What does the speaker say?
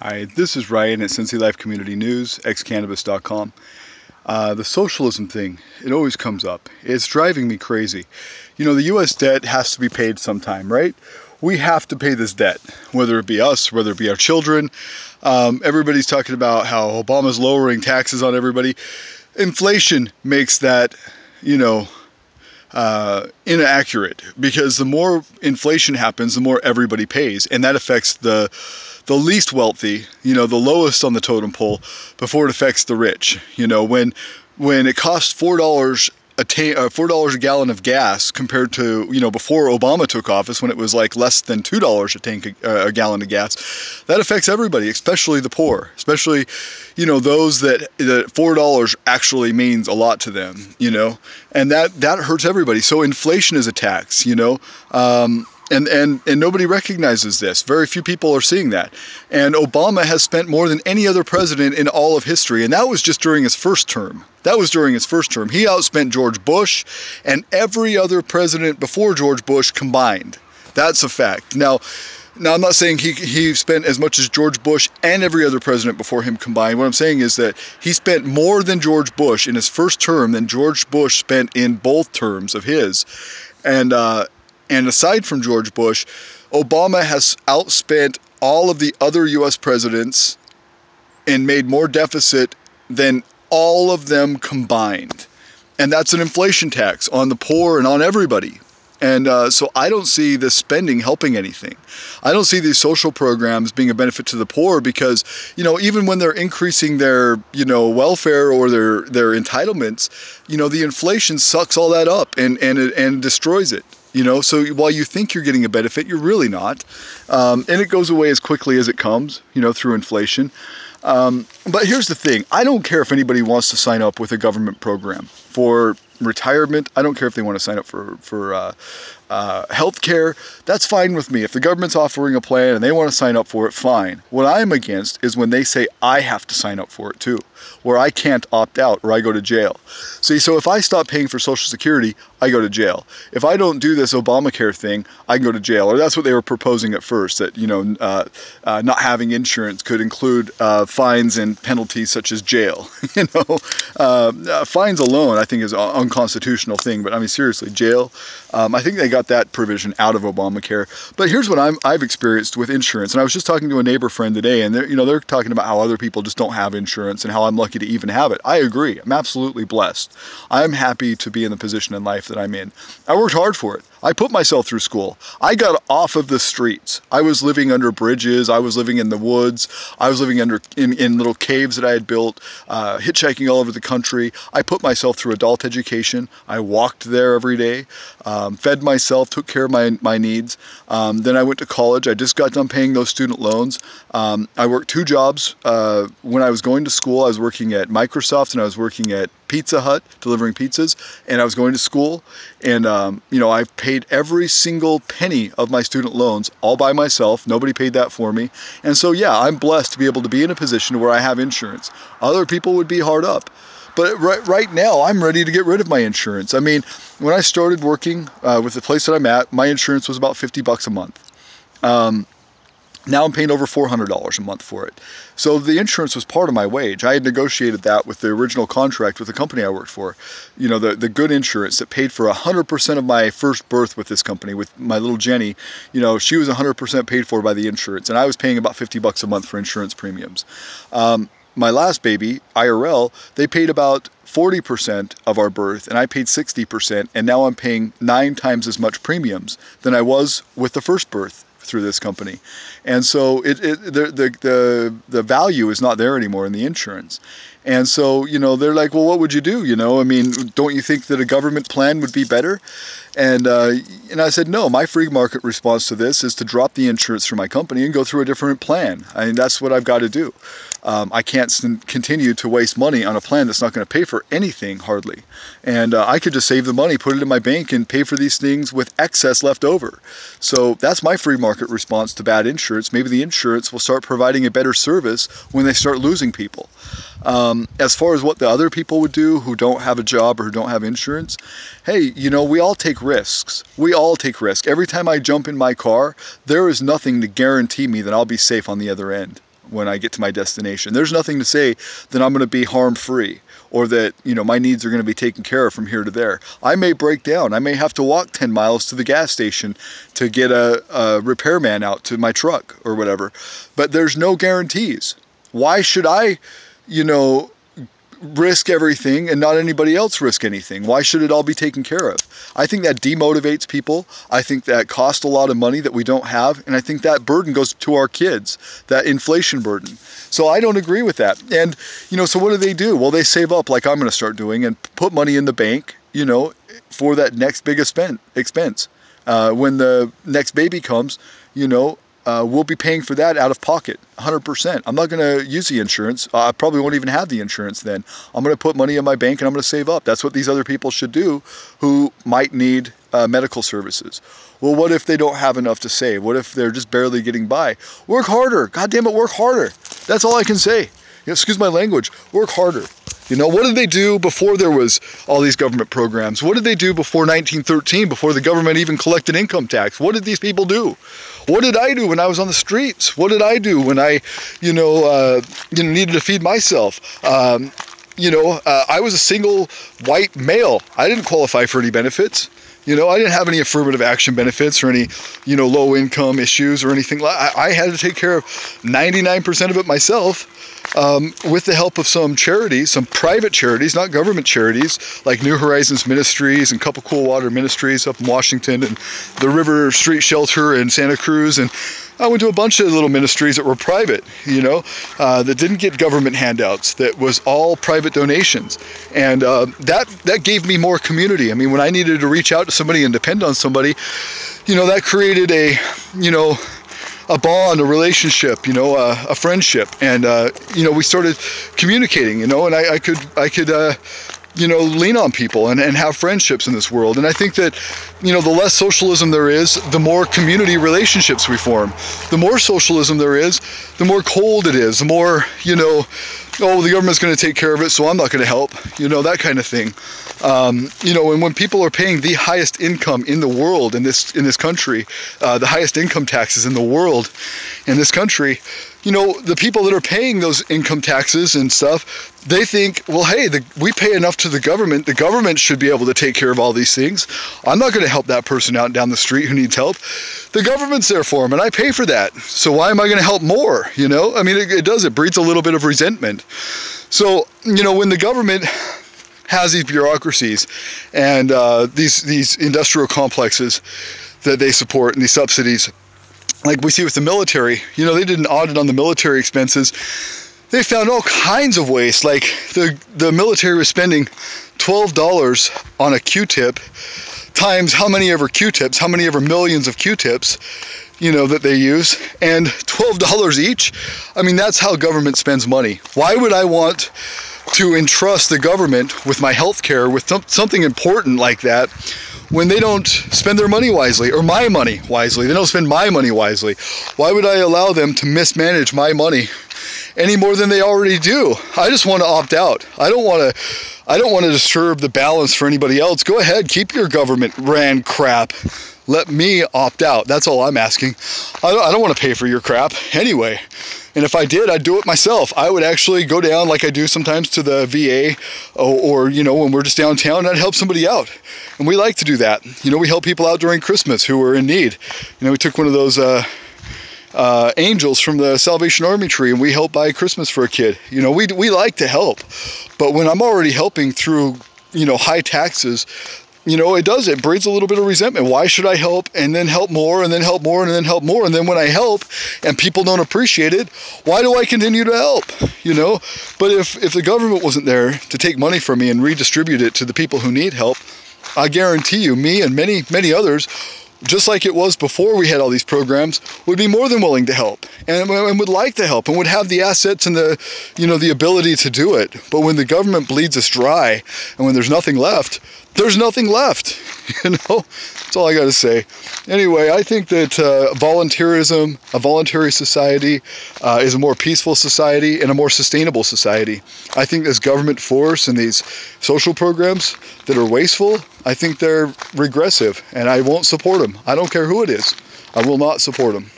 Hi, this is Ryan at Cincy Life Community News, xcannabis.com. The socialism thing, it always comes up. It's driving me crazy. You know, the U.S. debt has to be paid sometime, right? We have to pay this debt, whether it be us, whether it be our children. Everybody's talking about how Obama's lowering taxes on everybody. Inflation makes that, you know, inaccurate, because the more inflation happens, the more everybody pays, and that affects the least wealthy, the lowest on the totem pole, before it affects the rich. When it costs $4 $4 a gallon of gas, compared to before Obama took office, when it was like less than $2 a gallon of gas, that affects everybody, especially the poor, especially those that $4 actually means a lot to them, and that hurts everybody. So inflation is a tax, and nobody recognizes this. Very few people are seeing that. And Obama has spent more than any other president in all of history, and that was just during his first term. He outspent George Bush and every other president before George Bush combined. That's a fact. Now I'm not saying he spent as much as George Bush and every other president before him combined. What I'm saying is that he spent more than George Bush in his first term than George Bush spent in both terms of his. And aside from George Bush, Obama has outspent all of the other U.S. presidents and made more deficit than all of them combined. And that's an inflation tax on the poor and on everybody. And so I don't see this spending helping anything. I don't see these social programs being a benefit to the poor, because, even when they're increasing their, welfare or their entitlements, the inflation sucks all that up and destroys it. So while you think you're getting a benefit, you're really not. And it goes away as quickly as it comes, through inflation. But here's the thing. I don't care if anybody wants to sign up with a government program for retirement. I don't care if they want to sign up for health care. That's fine with me. If the government's offering a plan and they want to sign up for it, fine. What I'm against is when they say I have to sign up for it too, where I can't opt out or I go to jail. See, so if I stop paying for Social Security, I go to jail. If I don't do this Obamacare thing, I can go to jail. Or that's what they were proposing at first, that not having insurance could include fines and penalties such as jail. Fines alone, I think, is an unconstitutional thing. But I mean, seriously, jail. I think they got that provision out of Obamacare. But here's what I've experienced with insurance. And I was just talking to a neighbor friend today, and they're talking about how other people just don't have insurance and how I'm lucky to even have it. I agree. I'm absolutely blessed. I'm happy to be in the position in life that I'm in. I worked hard for it. I put myself through school. I got off of the streets. I was living under bridges. I was living in the woods. I was living in little caves that I had built, hitchhiking all over the country. I put myself through adult education. I walked there every day, fed myself, took care of my needs. Then I went to college. I just got done paying those student loans. I worked 2 jobs. When I was going to school, I was working at Microsoft and I was working at Pizza Hut delivering pizzas, and I was going to school, and I paid every single penny of my student loans all by myself. Nobody paid that for me. And so yeah, I'm blessed to be able to be in a position where I have insurance. Other people would be hard up. But right now, I'm ready to get rid of my insurance. I mean, when I started working with the place that I'm at, my insurance was about $50 a month. Now I'm paying over $400 a month for it. So the insurance was part of my wage. I had negotiated that with the original contract with the company I worked for. The good insurance that paid for 100% of my first birth with this company, with my little Jenny. She was 100% paid for by the insurance, and I was paying about $50 a month for insurance premiums. My last baby, IRL, they paid about 40% of our birth, and I paid 60%, and now I'm paying 9 times as much premiums than I was with the first birth through this company. And so the value is not there anymore in the insurance. And so, they're like, well, what would you do? I mean, don't you think that a government plan would be better? And I said, no, my free market response to this is to drop the insurance for my company and go through a different plan. I mean, that's what I've got to do. I can't continue to waste money on a plan that's not going to pay for anything, hardly. And I could just save the money, put it in my bank, and pay for these things with excess left over. So that's my free market response to bad insurance. Maybe the insurance will start providing a better service when they start losing people. As far as what the other people would do who don't have a job or who don't have insurance, hey, we all take risks. We all take risks. Every time I jump in my car, there is nothing to guarantee me that I'll be safe on the other end. when I get to my destination. There's nothing to say that I'm going to be harm-free, or that, you know, my needs are going to be taken care of from here to there. I may break down. I may have to walk 10 miles to the gas station to get a repairman out to my truck or whatever. But there's no guarantees. Why should I, you know, risk everything and not anybody else risk anything? Why should it all be taken care of? I think that demotivates people. I think that costs a lot of money that we don't have, and I think that burden goes to our kids, that inflation burden. So I don't agree with that. And, you know, so what do? Well, they save up, like I'm going to start doing, and put money in the bank, you know, for that next big expense. When the next baby comes, you know, we'll be paying for that out of pocket, 100%. I'm not going to use the insurance. I probably won't even have the insurance then. I'm going to put money in my bank and I'm going to save up. That's what these other people should do who might need medical services. Well, what if they don't have enough to save? What if they're just barely getting by? Work harder. God damn it, work harder. That's all I can say. You know, excuse my language. Work harder. You know, what did they do before there was all these government programs? What did they do before 1913, before the government even collected income tax? What did these people do? What did I do when I was on the streets? What did I do when I, needed to feed myself? I was a single white male. I didn't qualify for any benefits. You know, I didn't have any affirmative action benefits or any, low income issues or anything. I had to take care of 99% of it myself, with the help of some charities, some private charities, not government charities, like New Horizons Ministries and Cup of Cool Water Ministries up in Washington, and the River Street Shelter in Santa Cruz. And I went to a bunch of little ministries that were private, that didn't get government handouts, that was all private donations. And that gave me more community. I mean, when I needed to reach out to somebody and depend on somebody, that created a bond, a relationship, a friendship. And, we started communicating, and I could lean on people and have friendships in this world. And I think that, the less socialism there is, the more community relationships we form. The more socialism there is, the more cold it is, the more, the government's going to take care of it, so I'm not going to help, that kind of thing. And when people are paying the highest income in the world in this country, the highest income taxes in the world in this country, the people that are paying those income taxes and stuff, they think, well, hey, we pay enough to the government should be able to take care of all these things. I'm not going to help that person out down the street who needs help. The government's there for him, and I pay for that. So why am I going to help more? I mean, it breeds a little bit of resentment. So, when the government has these bureaucracies and these industrial complexes that they support and these subsidies, like we see with the military, they did an audit on the military expenses. They found all kinds of waste, like the military was spending $12 on a Q-tip times how many ever Q-tips, how many ever millions of Q-tips, that they use, and $12 each. I mean, that's how government spends money. Why would I want to entrust the government with my health care, with something important like that, when they don't spend their money wisely, or my money wisely? They don't spend my money wisely. Why would I allow them to mismanage my money any more than they already do? I just want to opt out. I don't want to disturb the balance for anybody else. Go ahead, keep your government ran crap. Let me opt out. That's all I'm asking. I don't want to pay for your crap anyway. And if I did, I'd do it myself. I would actually go down like I do sometimes to the VA or when we're just downtown, I'd help somebody out. And we like to do that. We help people out during Christmas who are in need. We took one of those angels from the Salvation Army tree and we helped buy Christmas for a kid. We like to help. But when I'm already helping through, high taxes, it breeds a little bit of resentment. Why should I help and then help more and then help more and then help more? And then when I help and people don't appreciate it, why do I continue to help? But if the government wasn't there to take money from me and redistribute it to the people who need help, I guarantee you, me and many, many others, just like it was before we had all these programs, would be more than willing to help and would like to help and would have the assets and the ability to do it. But when the government bleeds us dry and when there's nothing left, there's nothing left. That's all I got to say. Anyway, I think that volunteerism, a voluntary society, is a more peaceful society and a more sustainable society. I think this government force and these social programs that are wasteful, I think they're regressive, and I won't support them. I don't care who it is. I will not support them.